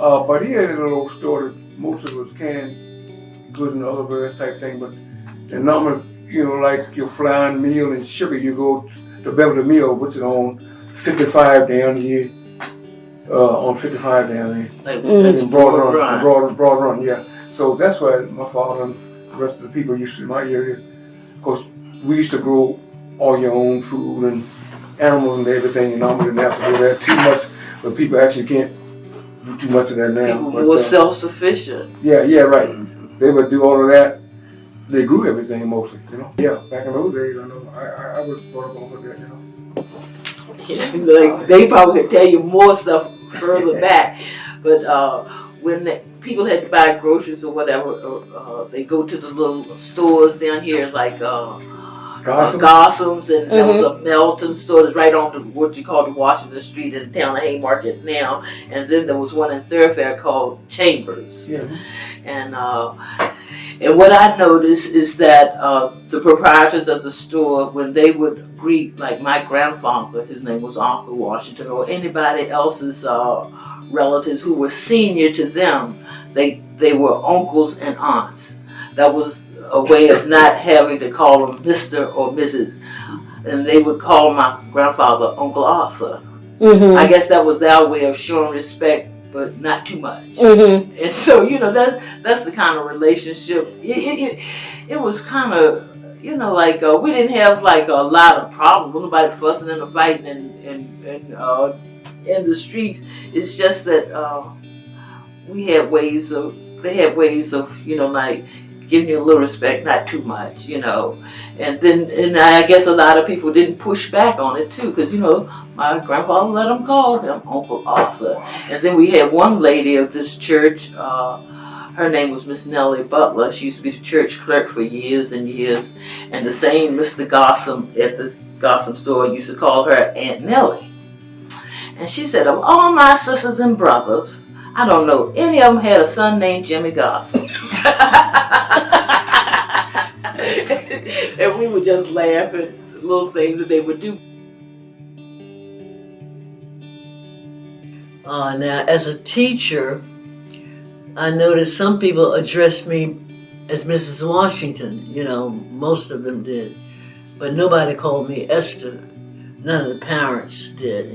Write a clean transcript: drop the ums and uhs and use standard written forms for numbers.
But he had a little old store that most of it was canned goods and other various type thing. But the number, like your flying meal and sugar, you go to Beverly Mill, which is on 55 down here. On 55 down here. Like In Broad Run, yeah. So that's where my father and the rest of the people used to in my area. Of course, we used to grow all your own food and animals and everything, and we didn't have to do that too much. But people actually can't do too much of that now. People were self-sufficient. Yeah, right. They would do all of that. They grew everything mostly, Yeah, back in those days, I know. I was brought up over that, Like they probably could tell you more stuff further back, but when people had to buy groceries or whatever, they go to the little stores down here like Gossams, and there was a Melton store that's right on what you call the Washington Street in town of Haymarket now, and then there was one in Thoroughfare called Chambers. Yeah. And what I noticed is that the proprietors of the store, when they would greet, like my grandfather, his name was Arthur Washington, or anybody else's relatives who were senior to them, they were uncles and aunts. That was a way of not having to call them Mr. or Mrs. And they would call my grandfather Uncle Arthur. I guess that was their way of showing respect, but not too much. And so, that's the kind of relationship. It was kind of, like we didn't have like a lot of problems. Nobody fussing and fighting and in the streets. It's just that they had ways of, like giving you a little respect, not too much, And I guess a lot of people didn't push back on it too, because my grandfather let them call him Uncle Arthur. And then we had one lady of this church. Her name was Miss Nellie Butler. She used to be the church clerk for years and years. And the same Mr. Gossam at the Gossam store used to call her Aunt Nellie. And she said, of all my sisters and brothers, I don't know any of them had a son named Jimmy Gossam. And we would just laugh at little things that they would do. Now, as a teacher, I noticed some people addressed me as Mrs. Washington. Most of them did. But nobody called me Esther. None of the parents did,